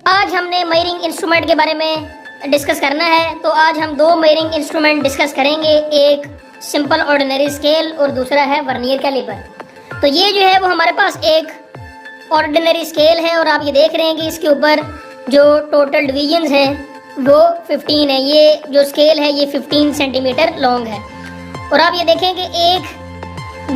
आज हमने measuring instrument के बारे में डिस्कस करना है। तो आज हम दो मेजरिंग इंस्ट्रूमेंट डिस्कस करेंगे, एक सिंपल ऑर्डिनरी स्केल और दूसरा है वर्नियर कैलिपर। तो ये जो है वो हमारे पास एक ऑर्डिनरी स्केल है और आप ये देख रहे हैं कि इसके ऊपर जो टोटल डिवीजन्स हैं वो 15 है। ये जो स्केल है ये 15 सेंटीमीटर लॉन्ग है और आप ये देखें कि एक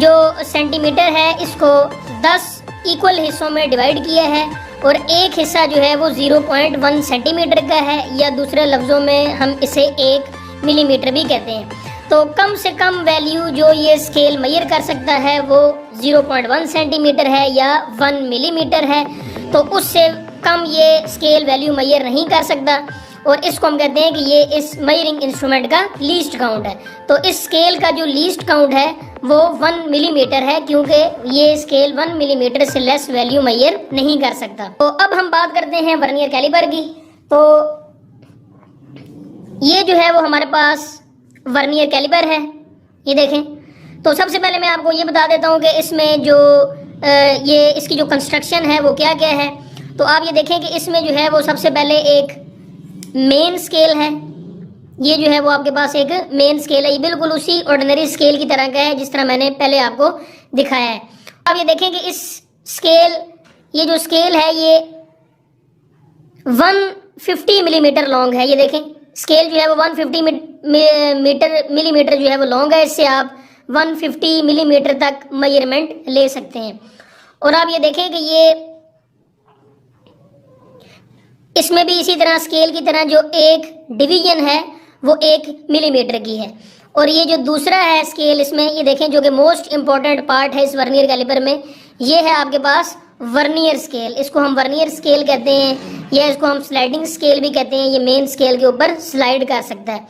जो सेंटीमीटर है इसको 10 इक्वल हिस्सों में डिवाइड किया है और एक हिस्सा जो है वो 0.1 सेंटीमीटर का है, या दूसरे लफ्ज़ों में हम इसे 1 मिलीमीटर भी कहते हैं। तो कम से कम वैल्यू जो ये स्केल मेजर कर सकता है वो 0.1 सेंटीमीटर है या 1 मिलीमीटर है। तो उससे कम ये स्केल वैल्यू मेजर नहीं कर सकता और इसको हम कहते हैं कि ये इस मेजरिंग इंस्ट्रूमेंट का लीस्ट काउंट है। तो इस स्केल का जो लीस्ट काउंट है वो 1 मिलीमीटर है, क्योंकि ये स्केल 1 मिलीमीटर से लेस वैल्यू मेजर नहीं कर सकता। तो अब हम बात करते हैं वर्नियर कैलिपर की। तो ये जो है वो हमारे पास वर्नियर कैलिपर है, ये देखें। तो सबसे पहले मैं आपको ये बता देता हूँ कि इसमें जो ये इसकी जो कंस्ट्रक्शन है वो क्या क्या है। तो आप ये देखें कि इसमें जो है वो सबसे पहले एक मेन स्केल है। ये जो है वो आपके पास एक मेन स्केल है, ये बिल्कुल उसी ऑर्डिनरी स्केल की तरह का है जिस तरह मैंने पहले आपको दिखाया है। अब ये देखें कि इस स्केल, ये जो स्केल है ये 150 मिलीमीटर लॉन्ग है। ये देखें स्केल जो है वो 150 मिलीमीटर जो है वो लॉन्ग है। इससे आप 150 मिलीमीटर तक मेजरमेंट ले सकते हैं। और आप ये देखें कि ये इसमें भी इसी तरह स्केल की तरह जो एक डिवीजन है वो 1 मिलीमीटर की है। और ये जो दूसरा है स्केल, इसमें ये देखें जो कि मोस्ट इम्पॉर्टेंट पार्ट है इस वर्नियर कैलिपर में, ये है आपके पास वर्नियर स्केल। इसको हम वर्नियर स्केल कहते हैं या इसको हम स्लाइडिंग स्केल भी कहते हैं। ये मेन स्केल के ऊपर स्लाइड कर सकता है।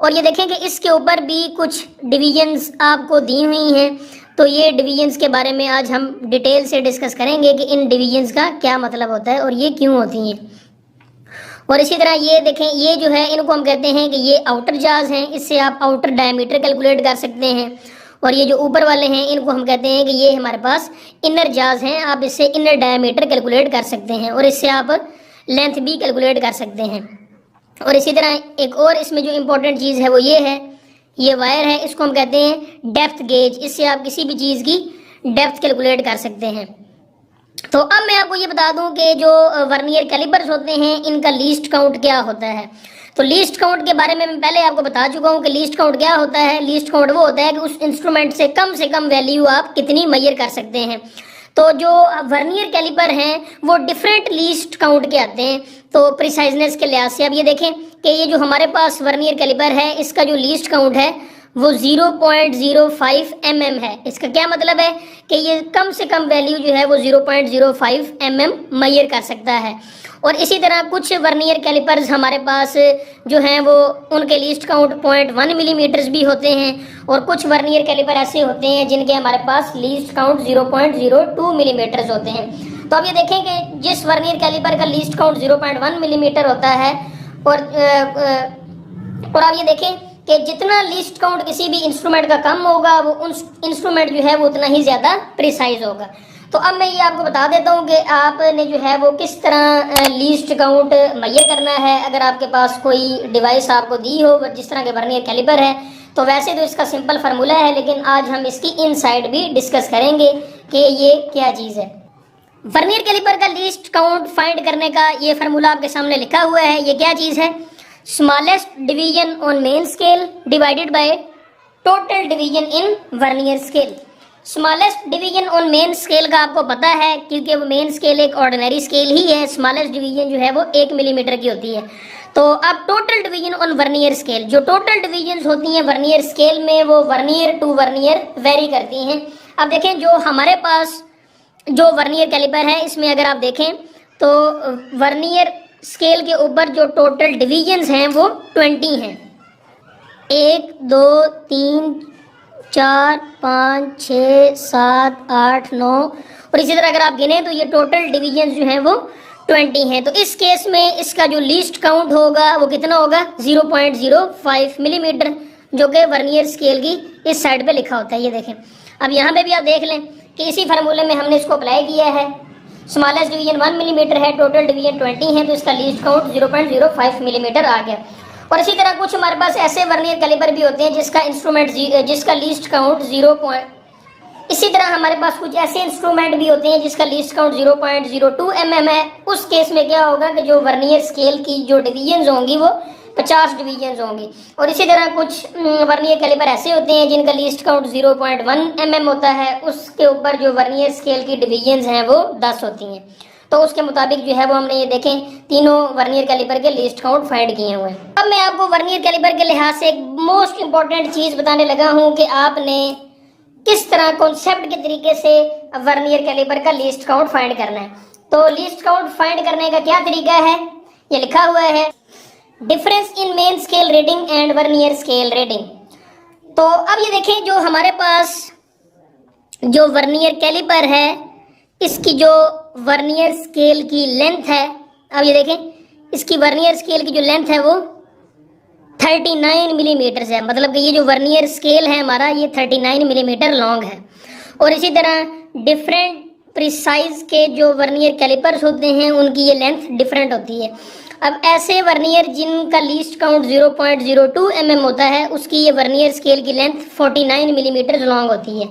और ये देखें कि इसके ऊपर भी कुछ डिवीजन्स आपको दी हुई हैं। तो ये डिवीजन्स के बारे में आज हम डिटेल से डिस्कस करेंगे कि इन डिवीजन्स का क्या मतलब होता है और ये क्यों होती हैं। और इसी तरह ये देखें, ये जो है इनको हम कहते हैं कि ये आउटर जाज हैं। इससे आप आउटर डायमीटर कैलकुलेट कर सकते हैं। और ये जो ऊपर वाले हैं इनको हम कहते हैं कि ये हमारे पास इनर जाज हैं। आप इससे इनर डायमीटर कैलकुलेट कर सकते हैं और इससे आप लेंथ भी कैलकुलेट कर सकते हैं। और इसी तरह एक और इसमें जो इम्पोर्टेंट चीज़ है वो ये है, ये वायर है, इसको हम कहते हैं डेप्थ गेज। इससे आप किसी भी चीज़ की डेप्थ कैलकुलेट कर सकते हैं। तो अब मैं आपको ये बता दूं कि जो वर्नियर कैलिपर्स होते हैं इनका लीस्ट काउंट क्या होता है। तो लीस्ट काउंट के बारे में मैं पहले आपको बता चुका हूं कि लीस्ट काउंट क्या होता है। लीस्ट काउंट वो होता है कि उस इंस्ट्रूमेंट से कम वैल्यू आप कितनी मेजर कर सकते हैं। तो जो वर्नियर कैलिपर हैं वो डिफरेंट लीस्ट काउंट के आते हैं। तो प्रिसाइजनेस के लिहाज से अब ये देखें कि ये जो हमारे पास वर्नियर कैलिपर है इसका जो लीस्ट काउंट है वो 0.05 mm है। इसका क्या मतलब है कि ये कम से कम वैल्यू जो है वो 0.05 mm मेजर कर सकता है। और इसी तरह कुछ वर्नियर कैलिपर्स हमारे पास जो हैं वो उनके लीस्ट काउंट 0.1 मिलीमीटर्स भी होते हैं। और कुछ वर्नियर कैलिपर ऐसे होते हैं जिनके हमारे पास लीस्ट काउंट 0.02 मिलीमीटर्स होते हैं। तो अब ये देखें कि जिस वर्नियर कैलिपर का लीस्ट काउंट 0.1 मिलीमीटर होता है और आप ये देखें कि जितना लीस्ट काउंट किसी भी इंस्ट्रूमेंट का कम होगा वो उन इंस्ट्रूमेंट जो है वो उतना ही ज़्यादा प्रिसाइज होगा। तो अब मैं ये आपको बता देता हूँ कि आपने जो है वो किस तरह लीस्ट काउंट मेजर करना है। अगर आपके पास कोई डिवाइस आपको दी हो जिस तरह के वर्नियर कैलिपर है तो वैसे तो इसका सिंपल फार्मूला है, लेकिन आज हम इसकी इनसाइड भी डिस्कस करेंगे कि ये क्या चीज़ है। वर्नियर कैलिपर का लीस्ट काउंट फाइंड करने का ये फार्मूला आपके सामने लिखा हुआ है। ये क्या चीज़ है? Smallest division on main scale divided by total division in vernier scale. Smallest division on main scale का आपको पता है क्योंकि वो मेन स्केल एक ऑर्डिनरी स्केल ही है। स्मॉलेस्ट डिवीजन जो है वो 1 मिलीमीटर की होती है। तो अब total division on vernier scale, जो टोटल डिवीजन होती हैं वर्नियर स्केल में वो वर्नियर टू वर्नियर वेरी करती हैं। अब देखें जो हमारे पास जो वर्नियर कैलिपर है इसमें अगर आप देखें तो वर्नियर स्केल के ऊपर जो टोटल डिवीजन्स हैं वो 20 हैं। 1 2 3 4 5 6 7 8 9 और इसी तरह अगर आप गिने तो ये टोटल डिवीजन्स जो हैं वो 20 हैं। तो इस केस में इसका जो लीस्ट काउंट होगा वो कितना होगा? 0.05 मिलीमीटर, जो कि वर्नियर स्केल की इस साइड पे लिखा होता है। ये देखें, अब यहाँ पे भी आप देख लें कि इसी फार्मूले में हमने इसको अप्लाई किया है। स्मॉलेस्ट डिवीजन 1 मिलीमीटर है, टोटल डिवीजन 20 है, तो इसका लीस्ट काउंट 0.05 मिलीमीटर आ गया। और इसी तरह कुछ हमारे पास ऐसे वर्नियर कैलिपर भी होते हैं जिसका लीस्ट काउंट 0. इसी तरह हमारे पास कुछ ऐसे इंस्ट्रूमेंट भी होते हैं जिसका लीस्ट काउंट 0.02 mm है। उस केस में क्या होगा कि जो वर्नियर स्केल की जो डिवीजन्स होंगी वो 50 डिवीजन्स होंगी। और इसी तरह कुछ वर्नियर कैलिपर ऐसे होते हैं जिनका लीस्ट काउंट 0.1 mm होता है, उसके ऊपर जो वर्नियर स्केल की डिवीजन्स हैं वो 10 होती हैं। तो उसके मुताबिक जो है वो हमने ये देखें तीनों वर्नियर कैलिपर के लिस्ट काउंट फाइंड किए हुए हैं। अब मैं आपको वर्नियर कैलिपर के लिहाज से एक मोस्ट इंपॉर्टेंट चीज बताने लगा हूं कि आपने किस तरह कॉन्सेप्ट के तरीके से वर्नियर कैलिपर का लिस्ट काउंट फाइंड करना है। तो लिस्ट काउंट फाइंड करने का क्या तरीका है, ये लिखा हुआ है, difference in main scale reading and vernier scale reading. तो अब ये देखें जो हमारे पास जो वर्नियर कैलिपर है इसकी जो वर्नियर स्केल की लेंथ है, अब ये देखें इसकी वर्नियर स्केल की जो लेंथ है वो 39 मिलीमीटर है। मतलब कि ये जो वर्नियर स्केल है हमारा ये 39 मिलीमीटर लॉन्ग है। और इसी तरह डिफरेंट प्रिसाइज के जो वर्नियर कैलिपर्स होते हैं उनकी ये लेंथ डिफरेंट होती है। अब ऐसे वर्नियर जिनका लीस्ट काउंट 0.02 mm होता है उसकी ये वर्नियर स्केल की लेंथ 49 मिलीमीटर लॉन्ग होती है।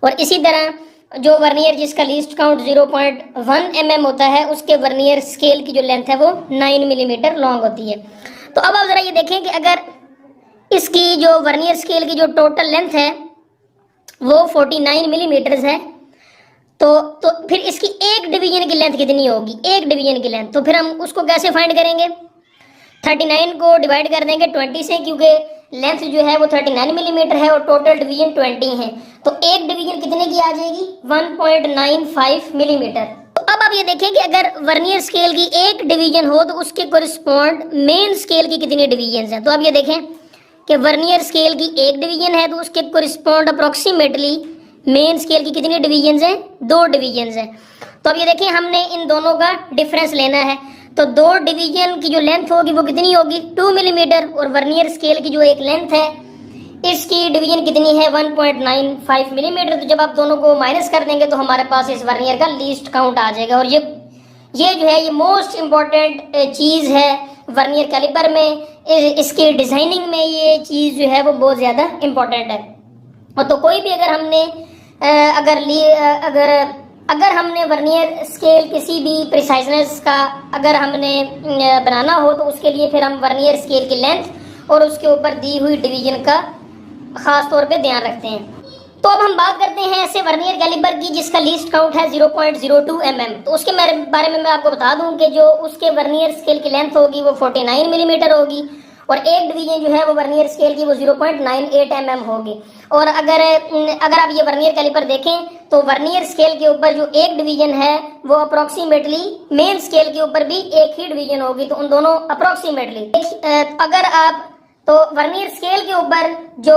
और इसी तरह जो वर्नियर जिसका लीस्ट काउंट 0.1 mm होता है उसके वर्नियर स्केल की जो लेंथ है वो 9 मिलीमीटर लॉन्ग होती है। तो अब आप जरा ये देखें कि अगर इसकी जो वर्नियर स्केल की जो टोटल लेंथ है वो 49 मिलीमीटर है तो फिर इसकी एक डिवीजन की लेंथ कितनी होगी, एक डिवीजन की लेंथ। तो फिर हम उसको कैसे फाइंड करेंगे, 39 को डिवाइड कर देंगे 20 से, क्योंकि लेंथ जो है वो 39 मिलीमीटर है और टोटल डिवीजन 20 है। तो एक डिवीजन कितने की आ जाएगी, 1.95 मिलीमीटर। तो अब आप ये देखें कि अगर वर्नियर स्केल की एक डिवीजन हो तो उसके कोरिस्पॉन्ड मेन स्केल की कितनी डिवीजन हैं। तो अब ये देखें कि वर्नियर स्केल की एक डिवीजन है तो उसके कोरिस्पॉन्ड अप्रोक्सीमेटली मेन स्केल की कितनी डिवीजन हैं, 2 डिवीजन हैं। तो अब ये देखें हमने इन दोनों का डिफरेंस लेना है। तो 2 डिवीजन की जो लेंथ होगी वो कितनी होगी, 2 मिलीमीटर। और वर्नियर स्केल की जो एक लेंथ है इसकी डिवीजन कितनी है, 1.95 मिलीमीटर। तो जब आप दोनों को माइनस कर देंगे तो हमारे पास इस वर्नियर का लीस्ट काउंट आ जाएगा। और ये जो है ये मोस्ट इम्पॉर्टेंट चीज़ है वर्नियर कैलिपर में, इसके डिजाइनिंग में ये चीज़ जो है वो बहुत ज़्यादा इम्पॉर्टेंट है। और तो कोई भी अगर हमने अगर हमने वर्नियर स्केल किसी भी प्रिसाइजनेस का अगर हमने बनाना हो तो उसके लिए फिर हम वर्नियर स्केल की लेंथ और उसके ऊपर दी हुई डिवीजन का खास तौर पे ध्यान रखते हैं। तो अब हम बात करते हैं ऐसे वर्नियर कैलिपर की जिसका लीस्ट काउंट है 0.02 mm। तो उसके बारे में मैं आपको बता दूं कि जो उसके वर्नियर स्केल की लेंथ होगी वो 49 मिलीमीटर होगी और एक डिवीजन जो है वो वर्नियर स्केल की वो 0.98 mm होगी। और अगर आप ये वर्नियर कैलिपर देखें तो वर्नियर स्केल के ऊपर जो एक डिवीजन है वो अप्रोक्सीमेटली मेन स्केल के ऊपर भी एक ही डिवीजन होगी। तो उन दोनों अप्रोक्सीमेटली अगर आप तो वर्नियर स्केल के ऊपर जो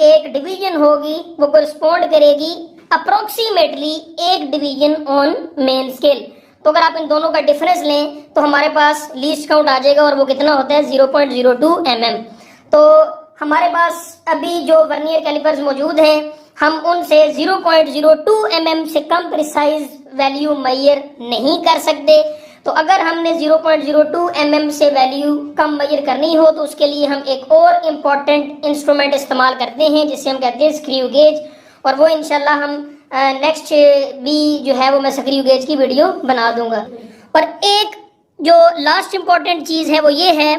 एक डिवीजन होगी वो कोरिस्पॉन्ड करेगी अप्रोक्सीमेटली एक डिवीजन ऑन मेन स्केल। तो अगर आप इन दोनों का डिफरेंस लें तो हमारे पास लीस्ट काउंट आ जाएगा और वो कितना होता है 0.02 mm। तो हमारे पास अभी जो वर्नियर कैलिपर्स मौजूद हैं हम उनसे 0.02 mm से कम प्रिसाइज वैल्यू मेजर नहीं कर सकते। तो अगर हमने 0.02 mm से वैल्यू कम मेजर करनी हो तो उसके लिए हम एक और इम्पॉर्टेंट इंस्ट्रूमेंट इस्तेमाल करते हैं जिसे हम कहते हैं स्क्रू गेज। और वो इंशाल्लाह हम नेक्स्ट भी जो है वो मैं स्क्रू गेज की वीडियो बना दूंगा। और एक जो लास्ट इम्पॉर्टेंट चीज़ है वो ये है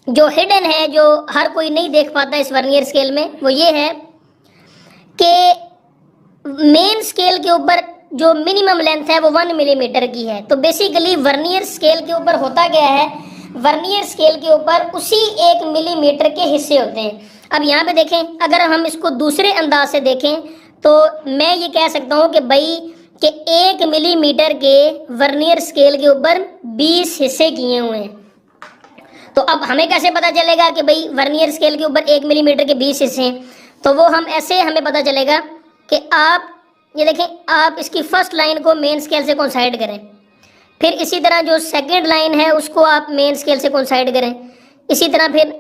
जो हिडन है, जो हर कोई नहीं देख पाता इस वर्नियर स्केल में, वो ये है कि मेन स्केल के ऊपर जो मिनिमम लेंथ है वो 1 मिलीमीटर की है। तो बेसिकली वर्नियर स्केल के ऊपर होता क्या है, वर्नियर स्केल के ऊपर उसी 1 मिलीमीटर के हिस्से होते हैं। अब यहाँ पे देखें, अगर हम इसको दूसरे अंदाज से देखें तो मैं ये कह सकता हूँ कि भाई कि 1 मिलीमीटर के वर्नियर स्केल के ऊपर 20 हिस्से किए हुए हैं। तो अब हमें कैसे पता चलेगा कि भाई वर्नियर स्केल के ऊपर 1 मिलीमीटर के 20 हिस्से हैं। तो वो हम ऐसे हमें पता चलेगा कि आप ये देखें, आप इसकी फर्स्ट लाइन को मेन स्केल से कोइंसाइड करें, फिर इसी तरह जो सेकंड लाइन है उसको आप मेन स्केल से कोइंसाइड करें। इसी तरह फिर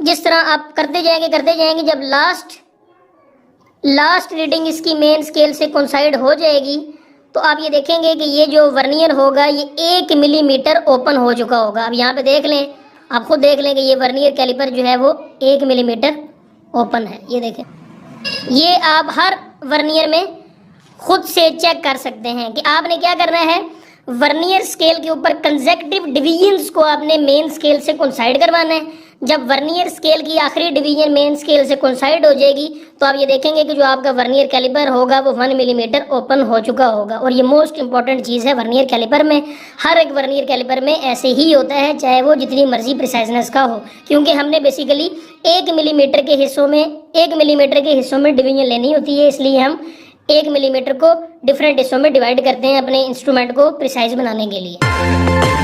जिस तरह आप करते जाएंगे जब लास्ट रीडिंग इसकी मेन स्केल से कोइंसाइड हो जाएगी तो आप ये देखेंगे कि ये जो वर्नियर होगा ये 1 मिलीमीटर ओपन हो चुका होगा। अब यहाँ पे देख लें, आप खुद देख लें कि ये वर्नियर कैलिपर जो है वो 1 मिलीमीटर ओपन है। ये देखें, ये आप हर वर्नियर में खुद से चेक कर सकते हैं कि आपने क्या करना है, वर्नियर स्केल के ऊपर कंसेक्टिव डिवीजन्स को आपने मेन स्केल से कोइंसाइड करवाना है। जब वर्नियर स्केल की आखिरी डिवीजन मेन स्केल से कोइंसाइड हो जाएगी तो आप ये देखेंगे कि जो आपका वर्नियर कैलिपर होगा वो 1 मिलीमीटर ओपन हो चुका होगा। और ये मोस्ट इंपॉर्टेंट चीज़ है वर्नियर कैलिपर में। हर एक वर्नियर कैलिपर में ऐसे ही होता है, चाहे वो जितनी मर्जी प्रिसाइजनेस का हो, क्योंकि हमने बेसिकली 1 मिलीमीटर के हिस्सों में डिवीजन लेनी होती है, इसलिए हम 1 मिलीमीटर को डिफरेंट हिस्सों में डिवाइड करते हैं अपने इंस्ट्रूमेंट को प्रिसाइज बनाने के लिए।